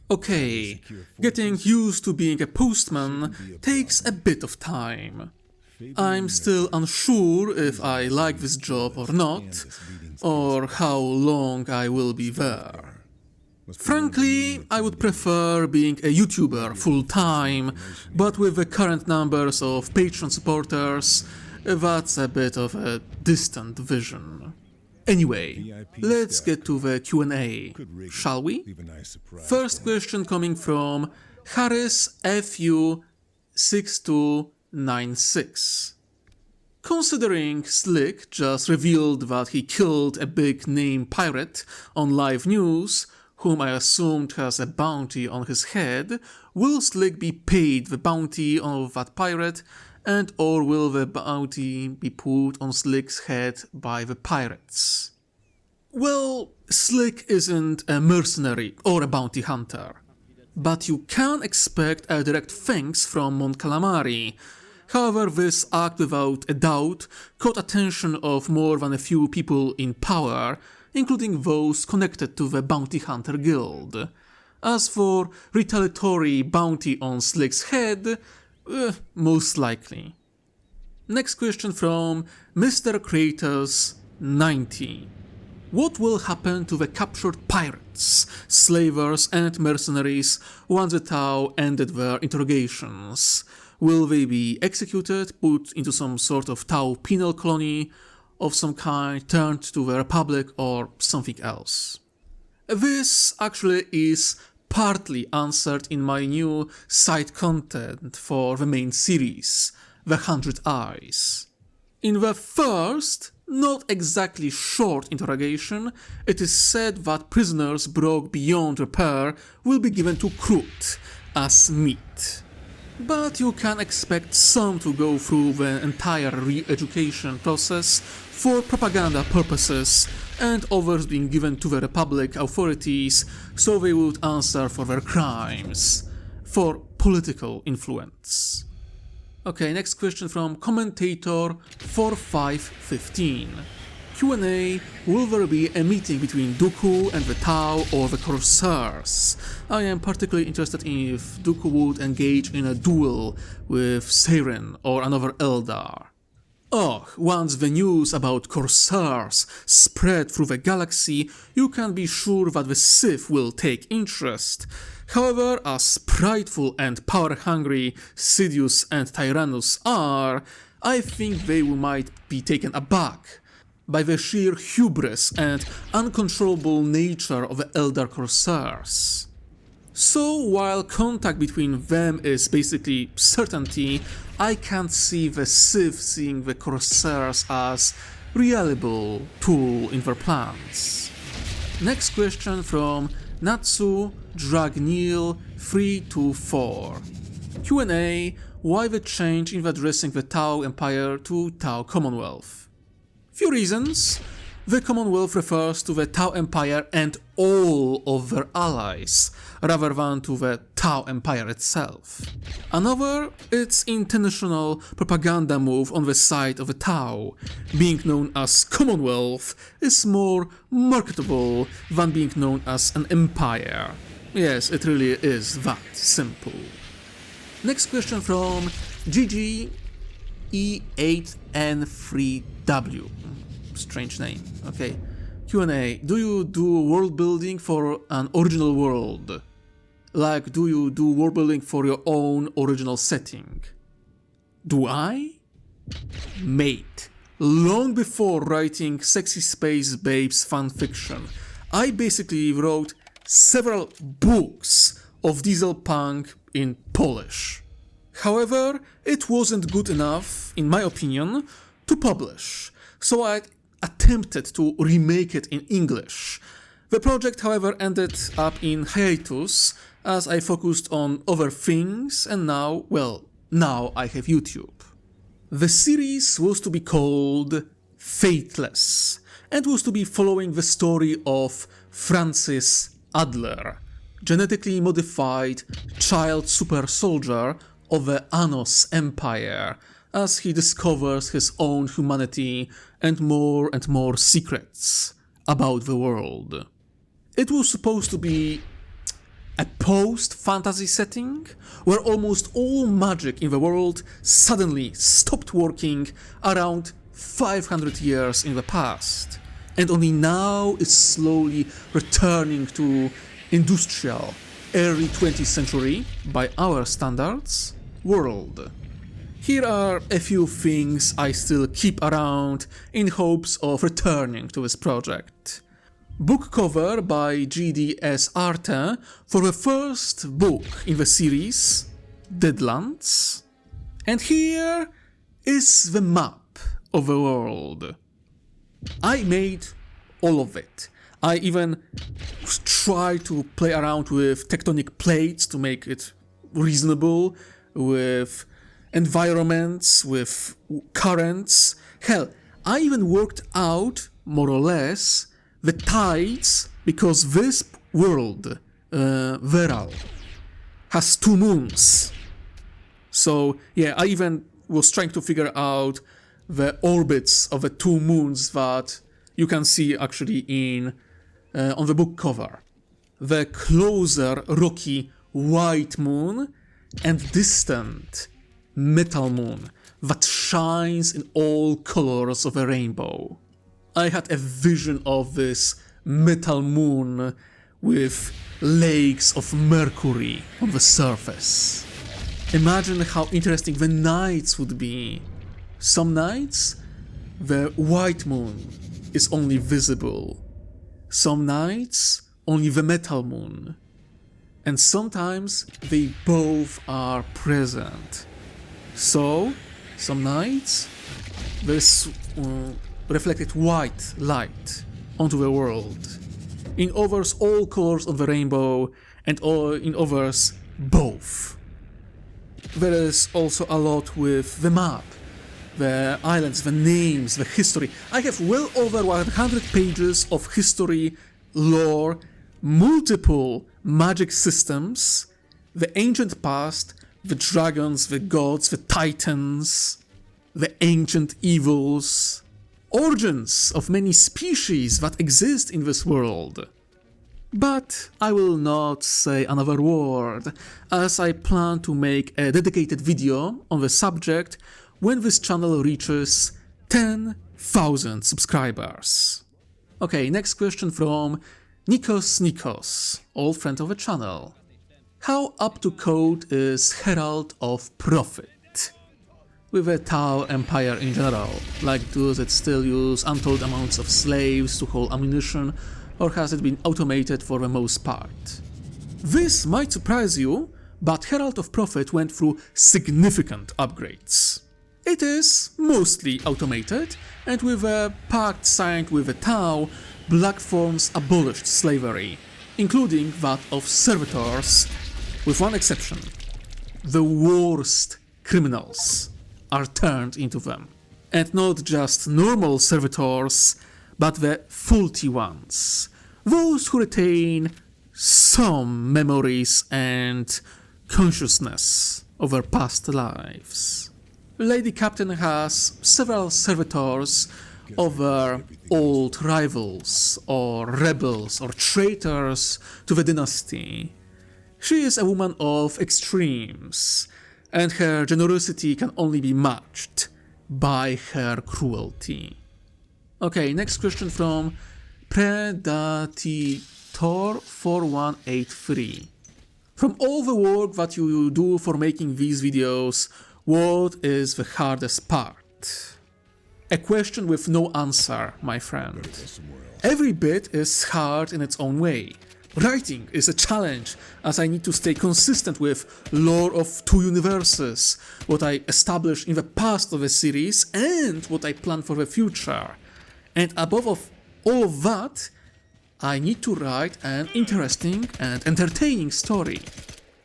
Okay, getting used to being a postman takes a bit of time. I'm still unsure if I like this job or not, or how long I will be there. Frankly, I would prefer being a YouTuber full-time, but with the current numbers of Patreon supporters, that's a bit of a distant vision. Anyway, let's get to the Q&A, shall we? First question coming from Harris FU6296. Considering Slick just revealed that he killed a big-name pirate on live news, whom I assumed has a bounty on his head, will Slick be paid the bounty of that pirate, and or will the bounty be put on Slick's head by the pirates? Well, Slick isn't a mercenary or a bounty hunter, but you can expect a direct thanks from Mon Calamari. However, this act without a doubt caught attention of more than a few people in power, including those connected to the Bounty Hunter Guild. As for retaliatory bounty on Slick's head, most likely. Next question from Mr. Kratos 90. What will happen to the captured pirates, slavers and mercenaries once the Tau ended their interrogations? Will they be executed, put into some sort of Tau penal colony of some kind, turned to the Republic, or something else? This actually is partly answered in my new side content for the main series, The 100 Eyes. In the first, not exactly short interrogation, it is said that prisoners brought beyond repair will be given to Krut as meat. But you can expect some to go through the entire re-education process for propaganda purposes, and others being given to the Republic authorities so they would answer for their crimes, for political influence. Okay, next question from commentator 4515. Q&A, will there be a meeting between Dooku and the Tau or the Corsairs? I am particularly interested in if Dooku would engage in a duel with Saren or another Eldar. Once the news about Corsairs spread through the galaxy, you can be sure that the Sith will take interest. However, as prideful and power-hungry Sidious and Tyrannus are, I think they might be taken aback by the sheer hubris and uncontrollable nature of the Eldar Corsairs. So while contact between them is basically certainty, I can't see the Sith seeing the Corsairs as reliable tool in their plans. Next question from Natsu Dragneel 324. Q&A, why the change in addressing the Tau Empire to Tau Commonwealth? Few reasons. The Commonwealth refers to the Tau Empire and all of their allies, rather than to the Tau Empire itself. Another, it's intentional propaganda move on the side of the Tau. Being known as Commonwealth is more marketable than being known as an empire. Yes, it really is that simple. Next question from GGE8N3W. Strange name. Okay. Q&A. Do you do world building for an original world? Like, do you do world building for your own original setting? Do I? Mate, long before writing Sexy Space Babes fanfiction, I basically wrote several books of diesel punk in Polish. However, it wasn't good enough, in my opinion, to publish, so I attempted to remake it in English. The project, however, ended up in hiatus as I focused on other things, and now I have YouTube. The series was to be called Fateless, and was to be following the story of Francis Adler, genetically modified child super soldier of the Anos Empire, as he discovers his own humanity and more secrets about the world. It was supposed to be a post-fantasy setting where almost all magic in the world suddenly stopped working around 500 years in the past, and only now is slowly returning to industrial, early 20th century, by our standards, world. Here are a few things I still keep around in hopes of returning to this project. Book cover by GDS Arte for the first book in the series, Deadlands. And here is the map of the world. I made all of it. I even tried to play around with tectonic plates to make it reasonable, with environments, with currents. Hell, I even worked out, more or less, the tides, because this world, Veral, has 2 moons. So yeah, I even was trying to figure out the orbits of the 2 moons that you can see actually on the book cover. The closer rocky white moon and distant metal moon that shines in all colors of a rainbow. I had a vision of this metal moon with lakes of mercury on the surface. Imagine how interesting the nights would be. Some nights, the white moon is only visible. Some nights, only the metal moon. And sometimes they both are present. So, some nights, there's reflected white light onto the world. In others, all colors of the rainbow, and in others, both. There is also a lot with the map, the islands, the names, the history. I have well over 100 pages of history, lore, multiple magic systems, the ancient past, the dragons, the gods, the titans, the ancient evils, origins of many species that exist in this world. But I will not say another word, as I plan to make a dedicated video on the subject when this channel reaches 10,000 subscribers. Okay, next question from Nikos, old friend of the channel. How up to code is Herald of Prophet with the Tau Empire in general? Like, does it still use untold amounts of slaves to haul ammunition, or has it been automated for the most part? This might surprise you, but Herald of Prophet went through significant upgrades. It is mostly automated, and with a pact signed with the Tau, Blackthorns abolished slavery, including that of servitors, with one exception. The worst criminals are turned into them. And not just normal servitors, but the faulty ones. Those who retain some memories and consciousness of their past lives. Lady Captain has several servitors of their old rivals, or rebels, or traitors to the dynasty. She is a woman of extremes, and her generosity can only be matched by her cruelty. Okay, next question from Predator4183. From all the work that you do for making these videos, what is the hardest part? A question with no answer, my friend. Every bit is hard in its own way. Writing is a challenge, as I need to stay consistent with lore of 2 universes, what I established in the past of the series and what I plan for the future. And above all of that, I need to write an interesting and entertaining story.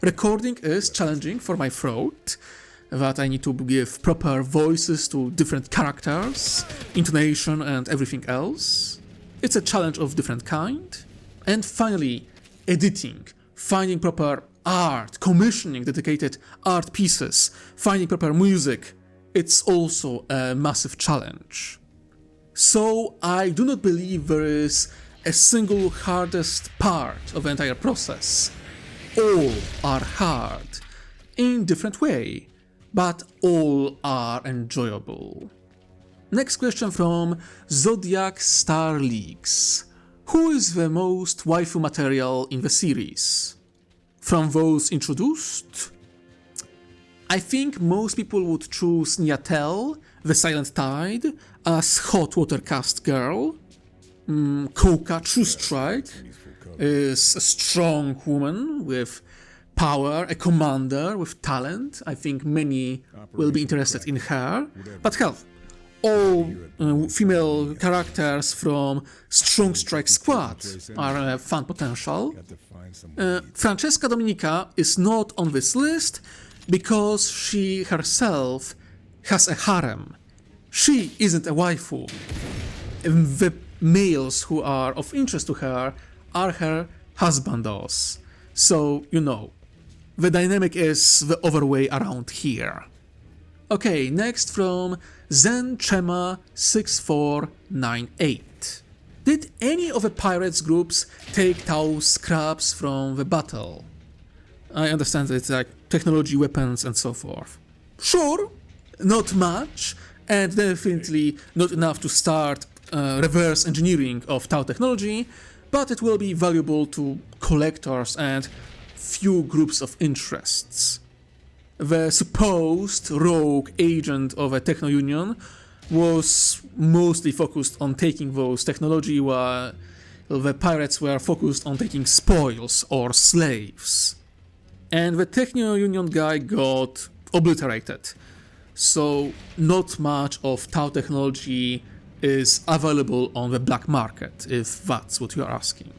Recording is challenging for my throat, that I need to give proper voices to different characters, intonation and everything else. It's a challenge of different kind. And finally, editing, finding proper art, commissioning dedicated art pieces, finding proper music. It's also a massive challenge. So I do not believe there is a single hardest part of the entire process. all are hard, in different way, but all are enjoyable. Next question from Zodiac Star Leaks. Who is the most waifu material in the series? From those introduced? I think most people would choose Nyatel, the Silent Tide, as hot water cast girl. Koka True Strike is a strong woman with power, a commander with talent. I think many will be interested in her. But hell, all female characters from Strong Strike Squad are a fun potential. Francesca Dominica is not on this list because she herself has a harem. She isn't a waifu. The males who are of interest to her are her husbandos. So, you know, the dynamic is the other way around here. Okay, next from Zen Chema 6498. Did any of the pirates groups take Tau scraps from the battle? I understand that it's like technology, weapons and so forth. Sure, not much, and definitely not enough to start reverse engineering of Tau technology, but it will be valuable to collectors and few groups of interests. The supposed rogue agent of a techno union was mostly focused on taking those technology, while the pirates were focused on taking spoils or slaves. And the techno union guy got obliterated, so not much of Tau technology is available on the black market, if that's what you're asking.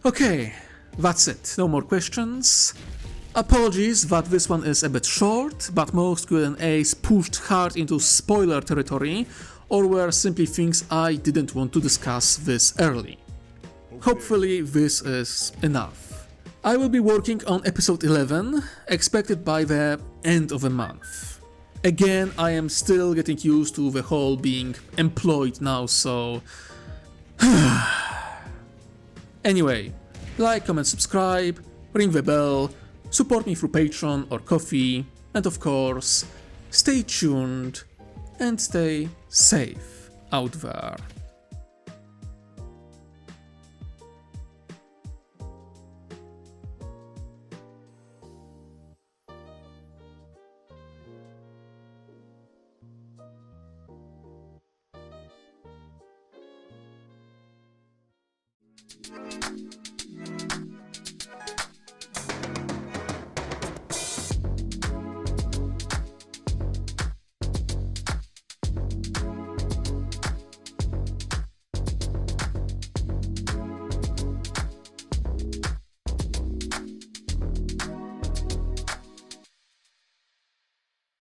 Okay, that's it, no more questions. Apologies that this one is a bit short, but most Q&As pushed hard into spoiler territory or were simply things I didn't want to discuss this early. Hopefully this is enough. I will be working on episode 11, expected by the end of the month. Again, I am still getting used to the whole being employed now, so... Anyway, like, comment, subscribe, ring the bell, support me through Patreon or Ko-fi, and of course, stay tuned and stay safe out there.